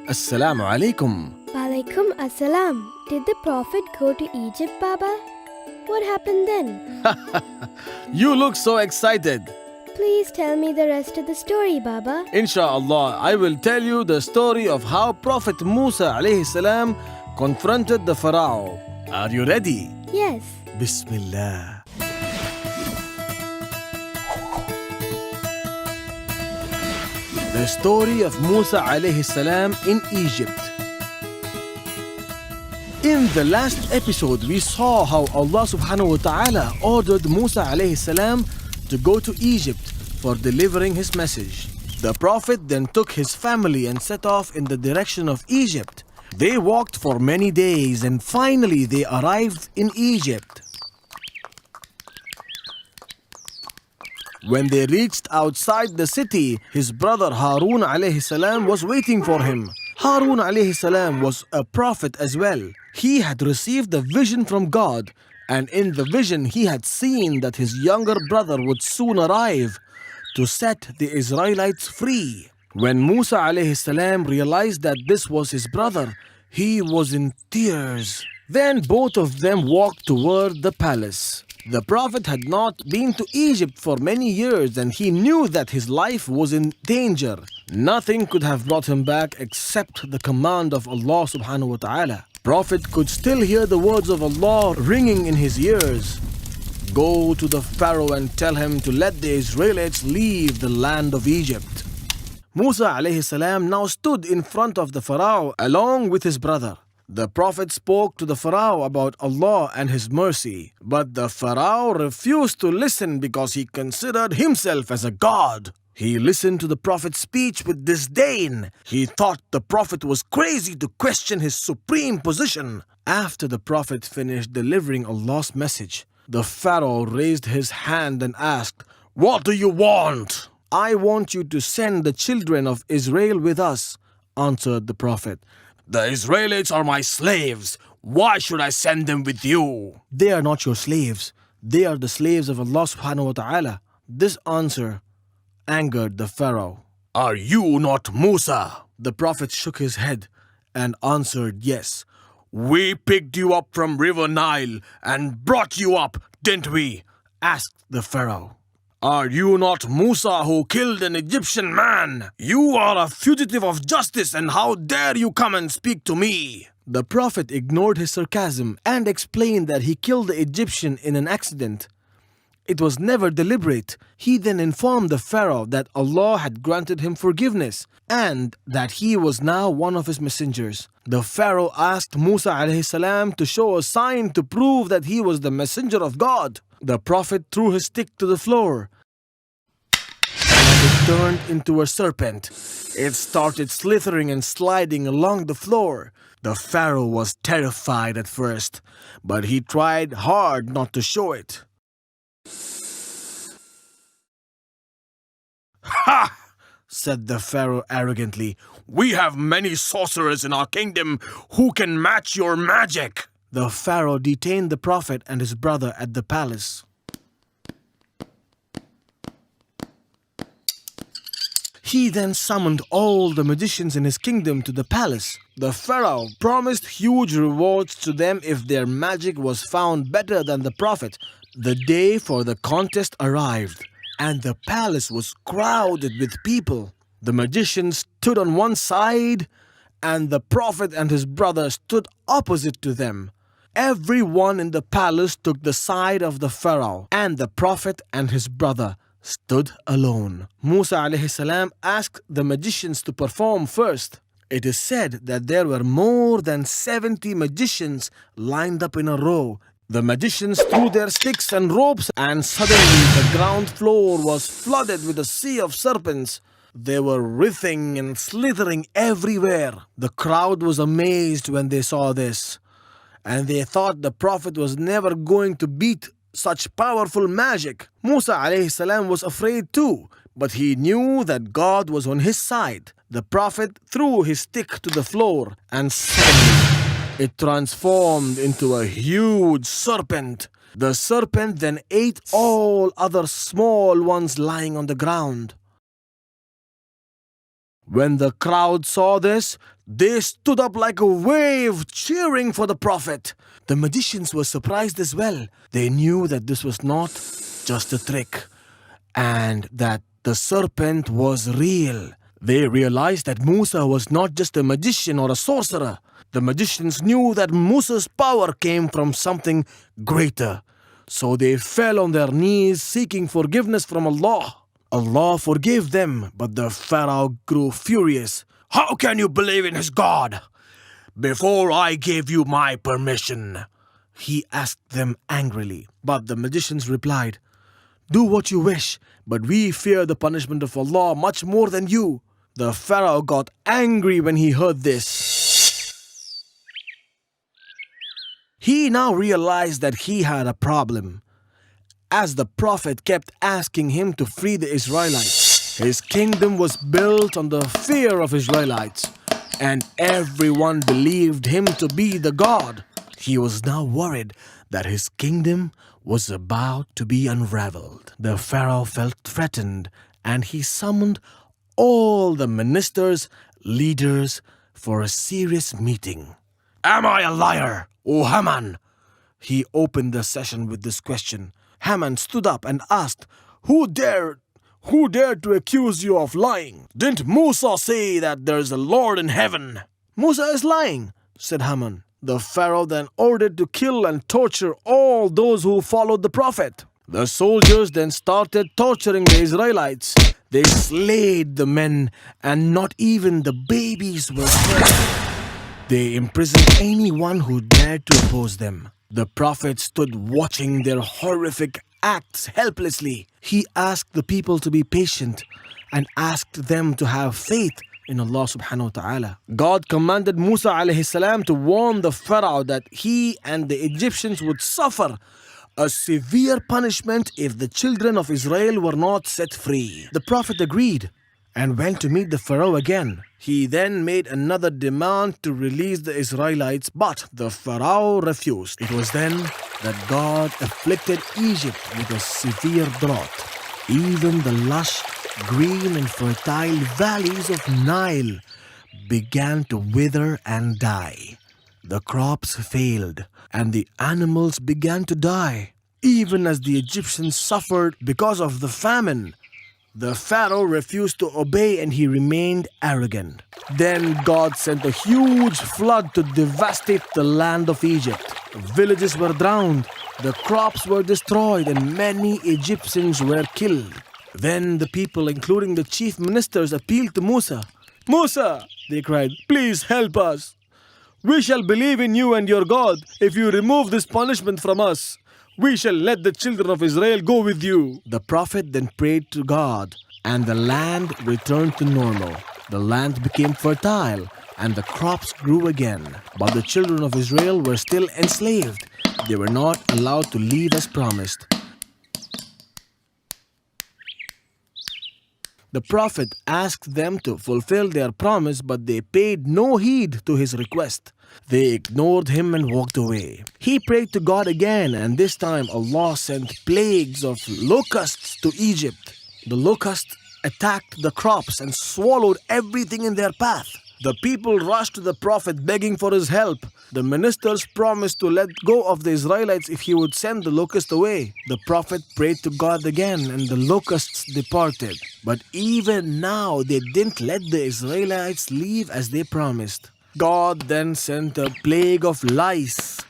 Assalamu alaikum. Walaikum assalam. Did the Prophet go to Egypt, Baba? What happened then? You look so excited. Please tell me the rest of the story, Baba. Insha'Allah, I will tell you the story of how Prophet Musa alayhi salam confronted the Pharaoh. Are you ready? Yes. Bismillah. The story of Musa alayhi salam in Egypt. In the last episode, we saw how Allah subhanahu wa ta'ala ordered Musa alayhi salam to go to Egypt for delivering his message. The Prophet then took his family and set off in the direction of Egypt. They walked for many days and finally they arrived in Egypt. When they reached outside the city, his brother Harun alayhi salam was waiting for him. Harun alayhi salam was a prophet as well. He had received a vision from God, and in the vision he had seen that his younger brother would soon arrive to set the Israelites free. When Musa alayhi salam realized that this was his brother, he was in tears. Then both of them walked toward the palace. The Prophet had not been to Egypt for many years and he knew that his life was in danger. Nothing could have brought him back except the command of Allah subhanahu wa ta'ala. Prophet could still hear the words of Allah ringing in his ears. Go to the Pharaoh and tell him to let the Israelites leave the land of Egypt. Musa alayhi salam now stood in front of the Pharaoh along with his brother. The Prophet spoke to the Pharaoh about Allah and His mercy, but the Pharaoh refused to listen because he considered himself as a god. He listened to the Prophet's speech with disdain. He thought the Prophet was crazy to question his supreme position. After the Prophet finished delivering Allah's message, the Pharaoh raised his hand and asked, "What do you want?" "I want you to send the children of Israel with us," answered the Prophet. "The Israelites are my slaves. Why should I send them with you?" "They are not your slaves. They are the slaves of Allah subhanahu wa ta'ala." This answer angered the Pharaoh. "Are you not Musa?" The Prophet shook his head and answered, "Yes." "We picked you up from River Nile and brought you up, didn't we?" asked the Pharaoh. "Are you not Musa who killed an Egyptian man? You are a fugitive of justice, and how dare you come and speak to me?" The Prophet ignored his sarcasm and explained that he killed the Egyptian in an accident. It was never deliberate. He then informed the Pharaoh that Allah had granted him forgiveness and that he was now one of his messengers. The Pharaoh asked Musa alayhi salam to show a sign to prove that he was the messenger of God. The Prophet threw his stick to the floor and it turned into a serpent. It started slithering and sliding along the floor. The Pharaoh was terrified at first, but he tried hard not to show it. "Ha!" said the Pharaoh arrogantly. "We have many sorcerers in our kingdom who can match your magic." The Pharaoh detained the Prophet and his brother at the palace. He then summoned all the magicians in his kingdom to the palace. The Pharaoh promised huge rewards to them if their magic was found better than the Prophet. The day for the contest arrived, and the palace was crowded with people. The magicians stood on one side, and the Prophet and his brother stood opposite to them. Everyone in the palace took the side of the Pharaoh, and the Prophet and his brother stood alone. Musa alayhi salam asked the magicians to perform first. It is said that there were more than 70 magicians lined up in a row. The magicians threw their sticks and ropes, and suddenly the ground floor was flooded with a sea of serpents. They were writhing and slithering everywhere. The crowd was amazed when they saw this, and they thought the Prophet was never going to beat such powerful magic. Musa alayhi salam was afraid too, but he knew that God was on his side. The Prophet threw his stick to the floor, and suddenly it transformed into a huge serpent. The serpent then ate all other small ones lying on the ground. When the crowd saw this, they stood up like a wave, cheering for the prophet. The magicians were surprised as well. They knew that this was not just a trick, and that the serpent was real. They realized that Musa was not just a magician or a sorcerer. The magicians knew that Musa's power came from something greater. So they fell on their knees seeking forgiveness from Allah. Allah forgave them, but the Pharaoh grew furious. How can you believe in his God before I gave you my permission? He asked them angrily. But the magicians replied, Do what you wish, but we fear the punishment of Allah much more than you. The Pharaoh got angry when he heard this. He now realized that he had a problem. As the prophet kept asking him to free the Israelites, his kingdom was built on the fear of Israelites, and everyone believed him to be the God. He was now worried that his kingdom was about to be unraveled. The Pharaoh felt threatened, and he summoned all the ministers, leaders, for a serious meeting. Am I a liar, O Haman? He opened the session with this question. Haman stood up and asked, Who dared to accuse you of lying? Didn't Musa say that there is a Lord in heaven? Musa is lying, said Haman. The Pharaoh then ordered to kill and torture all those who followed the prophet. The soldiers then started torturing the Israelites. They slayed the men, and not even the babies were spared. They imprisoned anyone who dared to oppose them. The prophet stood watching their horrific acts helplessly. He asked the people to be patient and asked them to have faith in Allah subhanahu wa ta'ala. God commanded Musa alayhi salam to warn the Pharaoh that he and the Egyptians would suffer a severe punishment if the children of Israel were not set free. The prophet agreed and went to meet the Pharaoh again. He then made another demand to release the Israelites, but the Pharaoh refused. It was then that God afflicted Egypt with a severe drought. Even the lush, green and fertile valleys of Nile began to wither and die. The crops failed, and the animals began to die. Even as the Egyptians suffered because of the famine, the Pharaoh refused to obey and he remained arrogant. Then God sent a huge flood to devastate the land of Egypt. Villages were drowned, the crops were destroyed, and many Egyptians were killed. Then the people, including the chief ministers, appealed to Musa. Musa, they cried, please help us. We shall believe in you and your God if you remove this punishment from us. We shall let the children of Israel go with you. The prophet then prayed to God, and the land returned to normal. The land became fertile, and the crops grew again. But the children of Israel were still enslaved. They were not allowed to leave as promised. The prophet asked them to fulfill their promise, but they paid no heed to his request. They ignored him and walked away. He prayed to God again, and this time Allah sent plagues of locusts to Egypt. The locusts attacked the crops and swallowed everything in their path. The people rushed to the prophet begging for his help. The ministers promised to let go of the Israelites if he would send the locusts away. The prophet prayed to God again, and the locusts departed. But even now they didn't let the Israelites leave as they promised. God then sent a plague of lice,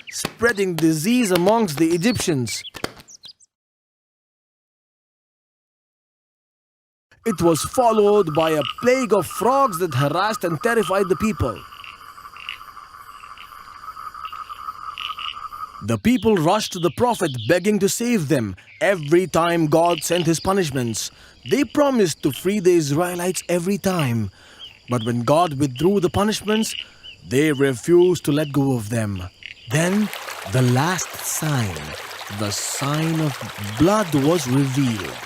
spreading disease amongst the Egyptians. It was followed by a plague of frogs that harassed and terrified the people. The people rushed to the prophet begging to save them. Every time God sent his punishments, they promised to free the Israelites every time. But when God withdrew the punishments, they refused to let go of them. Then the last sign, the sign of blood, was revealed.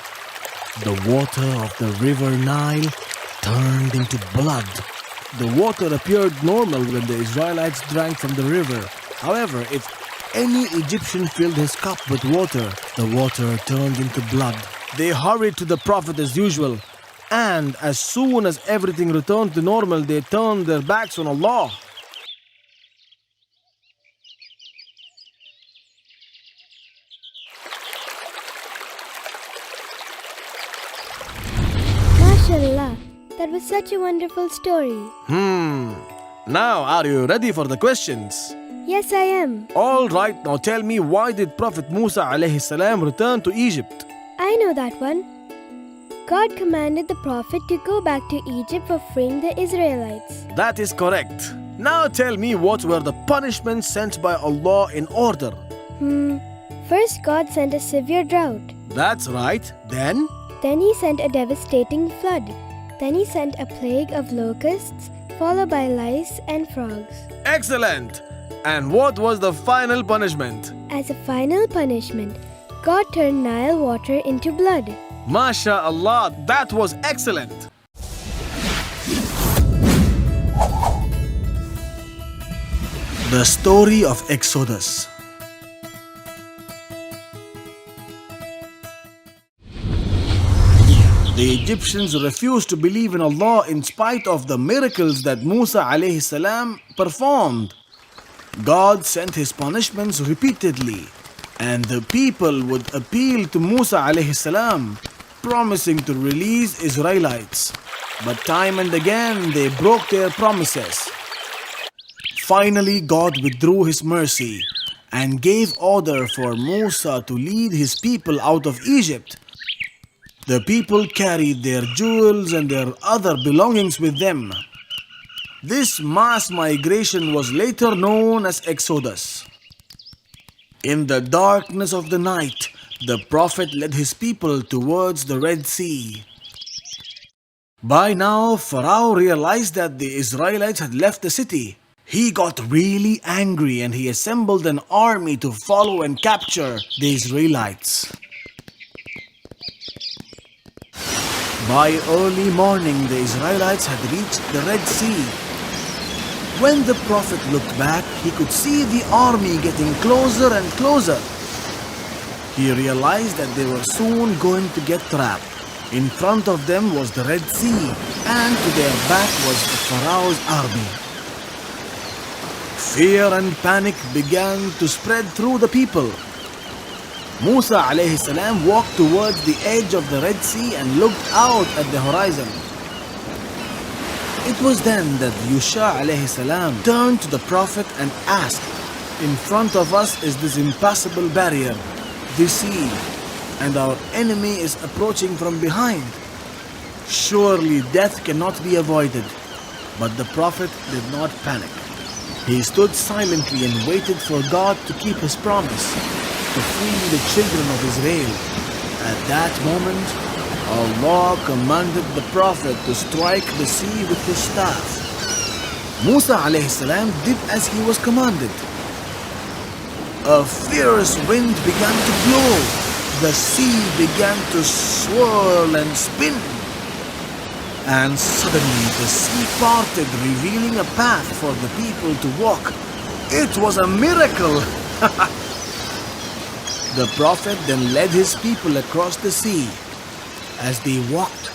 The water of the river Nile turned into blood. The water appeared normal when the Israelites drank from the river. However, if any Egyptian filled his cup with water, the water turned into blood. They hurried to the prophet as usual. And as soon as everything returned to normal, they turned their backs on Allah. MashaAllah, that was such a wonderful story. Now, are you ready for the questions? Yes, I am. All right, now tell me, why did Prophet Musa alayhi salam return to Egypt? I know that one. God commanded the Prophet to go back to Egypt for freeing the Israelites. That is correct. Now tell me, what were the punishments sent by Allah in order? First, God sent a severe drought. That's right. Then He sent a devastating flood. Then He sent a plague of locusts, followed by lice and frogs. excellent. And what was the final punishment? As a final punishment, God turned Nile water into blood. MashaAllah, that was excellent. The story of Exodus. The Egyptians refused to believe in Allah in spite of the miracles that Musa alayhi salam performed. God sent his punishments repeatedly, and the people would appeal to Musa alayhi salam, promising to release Israelites. But time and again they broke their promises. Finally, God withdrew his mercy and gave order for Musa to lead his people out of Egypt. The people carried their jewels and their other belongings with them. This mass migration was later known as Exodus. In the darkness of the night, the Prophet led his people towards the Red Sea. By now, Pharaoh realized that the Israelites had left the city. He got really angry and he assembled an army to follow and capture the Israelites. By early morning, the Israelites had reached the Red Sea. When the Prophet looked back, he could see the army getting closer and closer. He realized that they were soon going to get trapped. In front of them was the Red Sea, and to their back was the Pharaoh's army. Fear and panic began to spread through the people. Musa alayhi salam walked towards the edge of the Red Sea and looked out at the horizon. It was then that Yusha alayhi salam turned to the Prophet and asked, "In front of us is this impassable barrier, the sea, and our enemy is approaching from behind. Surely death cannot be avoided." But the Prophet did not panic. He stood silently and waited for God to keep his promise to free the children of Israel. At that moment, Allah commanded the Prophet to strike the sea with his staff. Musa alayhi salam did as he was commanded. A fierce wind began to blow. The sea began to swirl and spin. And suddenly the sea parted, revealing a path for the people to walk. It was a miracle! The Prophet then led his people across the sea. As they walked,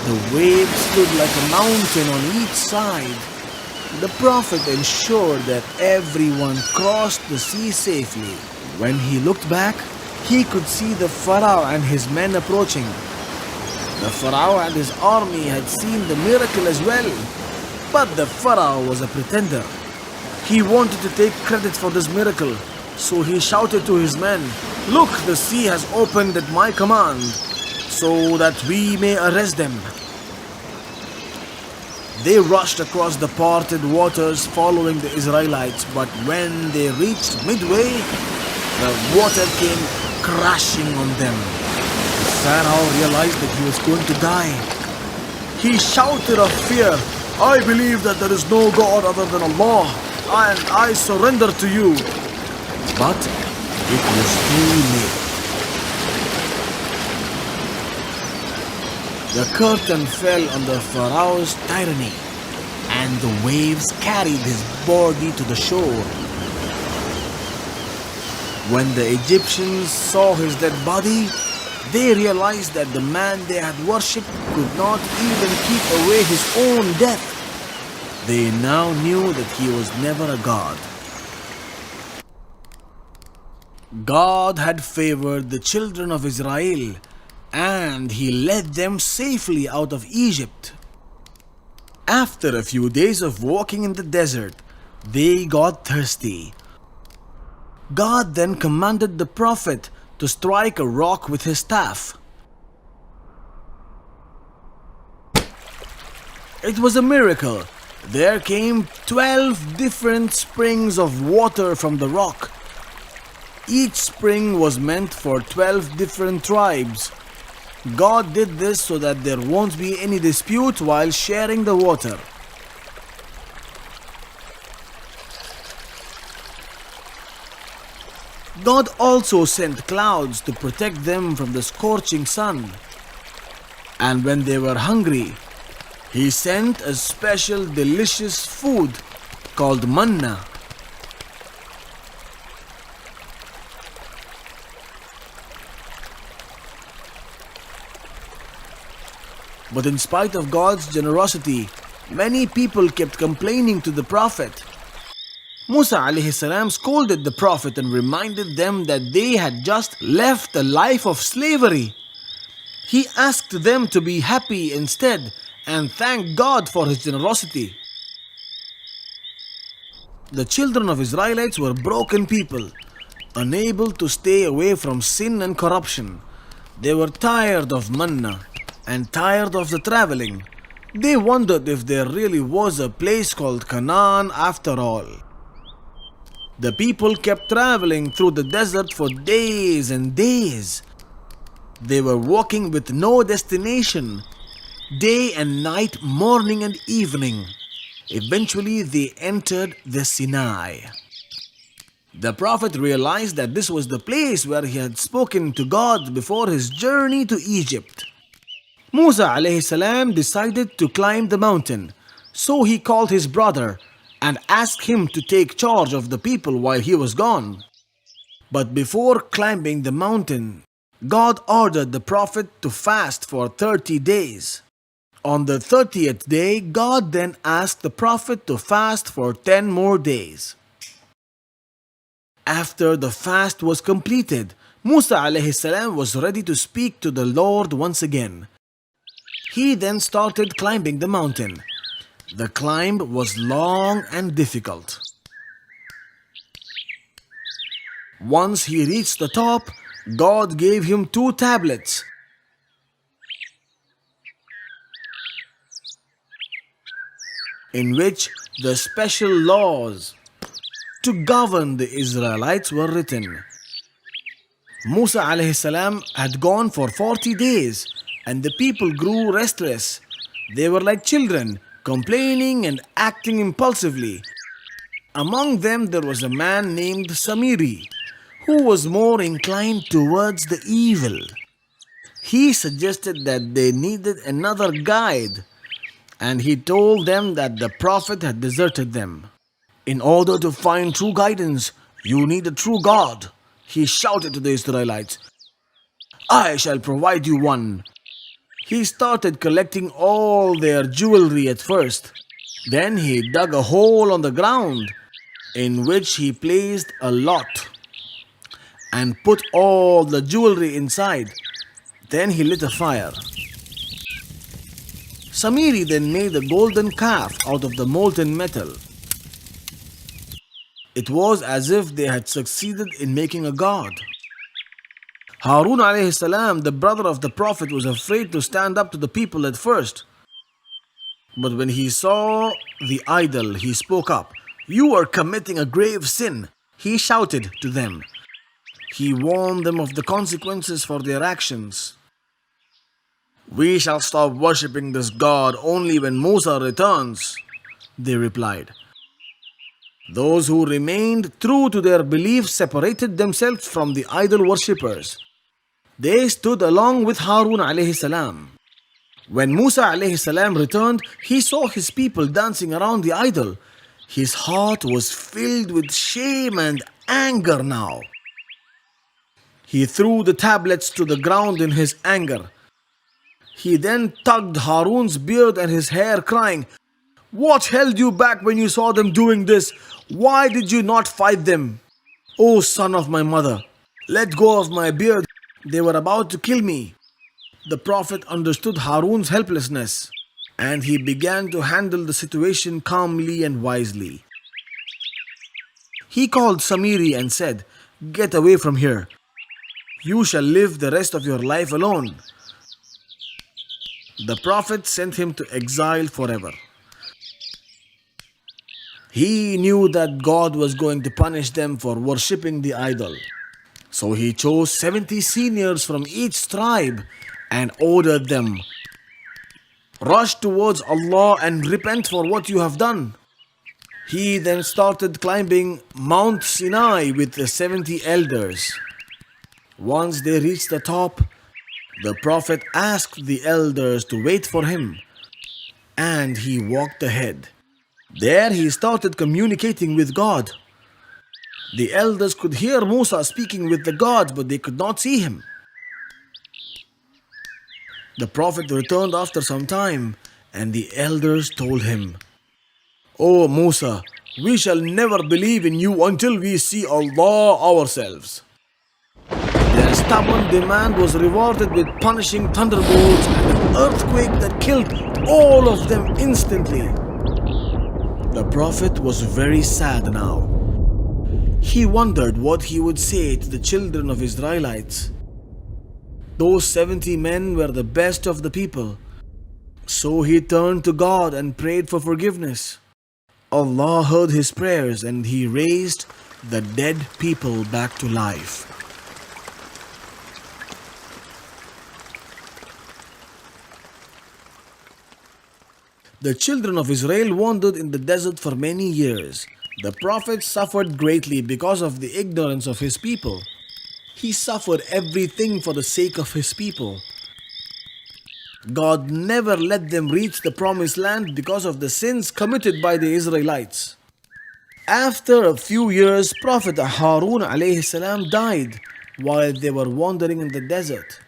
the waves stood like a mountain on each side. The Prophet ensured that everyone crossed the sea safely. When he looked back, he could see the Pharaoh and his men approaching. The Pharaoh and his army had seen the miracle as well. But the Pharaoh was a pretender. He wanted to take credit for this miracle. So he shouted to his men, "Look, the sea has opened at my command, so that we may arrest them." They rushed across the parted waters following the Israelites, but when they reached midway, the water came crashing on them. The Pharaoh realized that he was going to die. He shouted of fear, "I believe that there is no God other than Allah, and I surrender to you." But it was too late. The curtain fell on the Pharaoh's tyranny, and the waves carried his body to the shore. When the Egyptians saw his dead body, They realized that the man they had worshipped could not even keep away his own death. They now knew that he was never a god. God had favored the children of Israel, and He led them safely out of Egypt. After a few days of walking in the desert, they got thirsty. God then commanded the prophet to strike a rock with his staff. It was a miracle. There came 12 different springs of water from the rock. Each spring was meant for 12 different tribes. God did this so that there won't be any dispute while sharing the water. God also sent clouds to protect them from the scorching sun. And when they were hungry, He sent a special delicious food called manna. But in spite of God's generosity, many people kept complaining to the prophet. Musa alayhi salam scolded the prophet and reminded them that they had just left a life of slavery. He asked them to be happy instead and thank God for His generosity. The children of Israelites were broken people, unable to stay away from sin and corruption. They were tired of manna and tired of the traveling. They wondered if there really was a place called Canaan after all. The people kept traveling through the desert for days and days. They were walking with no destination, day and night, morning and evening. Eventually they entered the Sinai. The prophet realized that this was the place where he had spoken to God before his journey to Egypt. Musa alayhi salam decided to climb the mountain, so he called his brother and asked him to take charge of the people while he was gone. But before climbing the mountain, God ordered the prophet to fast for 30 days. On the 30th day, God then asked the prophet to fast for 10 more days. After the fast was completed, Musa alayhi salam was ready to speak to the Lord once again. He then started climbing the mountain. The climb was long and difficult. Once he reached the top, God gave him 2 tablets. In which the special laws to govern the Israelites were written. Musa alayhi salam had gone for 40 days and the people grew restless. They were like children, complaining and acting impulsively. Among them there was a man named Samiri, who was more inclined towards the evil. He suggested that they needed another guide, and he told them that the prophet had deserted them. In order to find true guidance, you need a true God, he shouted to the Israelites. I shall provide you one. He started collecting all their jewelry at first. Then he dug a hole on the ground in which he placed a lot and put all the jewelry inside. Then he lit a fire. Samiri then made a golden calf out of the molten metal. It was as if they had succeeded in making a god. Harun alayhi salam, the brother of the prophet, was afraid to stand up to the people at first. But when he saw the idol, he spoke up. You are committing a grave sin, he shouted to them. He warned them of the consequences for their actions. We shall stop worshipping this God only when Musa returns, they replied. Those who remained true to their beliefs separated themselves from the idol worshippers. They stood along with Harun alayhi salam. When Musa alayhi salam returned, he saw his people dancing around the idol. His heart was filled with shame and anger now. He threw the tablets to the ground in his anger. He then tugged Harun's beard and his hair, crying, "What held you back when you saw them doing this? Why did you not fight them? O son of my mother, let go of my beard. They were about to kill me." The Prophet understood Harun's helplessness, and he began to handle the situation calmly and wisely. He called Samiri and said, "Get away from here. You shall live the rest of your life alone." The Prophet sent him to exile forever. He knew that God was going to punish them for worshipping the idol. So he chose 70 seniors from each tribe and ordered them, "Rush towards Allah and repent for what you have done." He then started climbing Mount Sinai with the 70 elders. Once they reached the top, the Prophet asked the elders to wait for him, and he walked ahead. There he started communicating with God. The elders could hear Musa speaking with the gods, but they could not see him. The Prophet returned after some time, and the elders told him, "O Musa, we shall never believe in you until we see Allah ourselves." Their stubborn demand was rewarded with punishing thunderbolts and an earthquake that killed all of them instantly. The Prophet was very sad now. He wondered what he would say to the children of Israelites. Those 70 men were the best of the people. So he turned to God and prayed for forgiveness. Allah heard his prayers and he raised the dead people back to life. The children of Israel wandered in the desert for many years. The Prophet suffered greatly because of the ignorance of his people. He suffered everything for the sake of his people. God never let them reach the promised land because of the sins committed by the Israelites. After a few years, Prophet Harun alayhi salam died while they were wandering in the desert.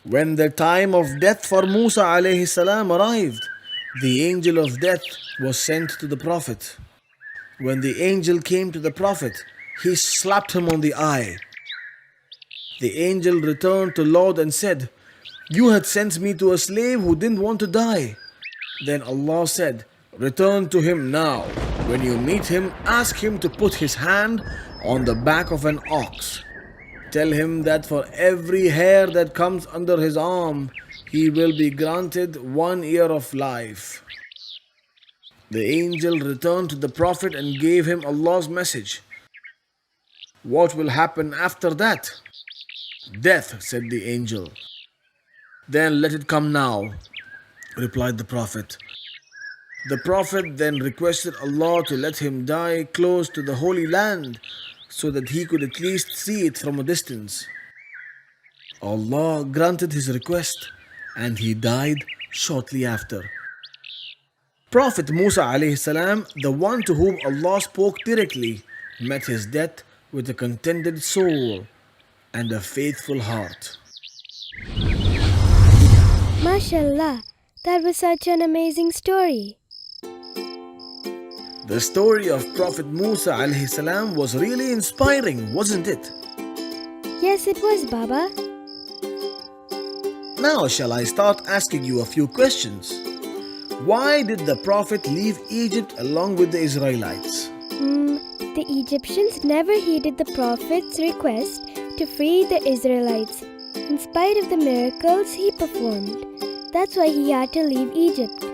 When the time of death for Musa alayhi salam arrived, the angel of death was sent to the Prophet. When the angel came to the Prophet, he slapped him on the eye. The angel returned to Lord and said, "You had sent me to a slave who didn't want to die." Then Allah said, "Return to him now. When you meet him, ask him to put his hand on the back of an ox. Tell him that for every hair that comes under his arm, he will be granted 1 year of life." The angel returned to the Prophet and gave him Allah's message. "What will happen after that?" "Death," said the angel. "Then let it come now," replied the Prophet. The Prophet then requested Allah to let him die close to the Holy Land so that he could at least see it from a distance. Allah granted his request and he died shortly after. Prophet Musa alayhi salam, the one to whom Allah spoke directly, met his death with a contented soul and a faithful heart. MashaAllah, that was such an amazing story. The story of Prophet Musa alayhi salam was really inspiring, wasn't it? Yes, it was, Baba. Now shall I start asking you a few questions? Why did the Prophet leave Egypt along with the Israelites? The Egyptians never heeded the Prophet's request to free the Israelites, in spite of the miracles he performed. That's why he had to leave Egypt.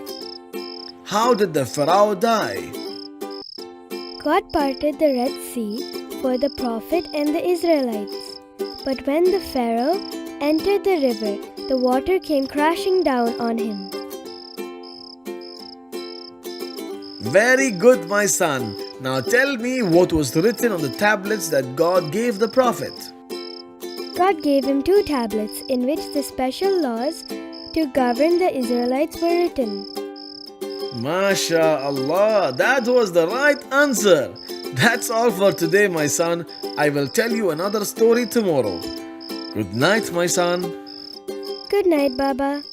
How did the Pharaoh die? God parted the Red Sea for the Prophet and the Israelites. But when the Pharaoh entered the river, the water came crashing down on him. Very good, my son. Now tell me what was written on the tablets that God gave the Prophet. God gave him 2 tablets in which the special laws to govern the Israelites were written. MashaAllah, that was the right answer. That's all for today, my son. I will tell you another story tomorrow. Good night, my son. Good night, Baba.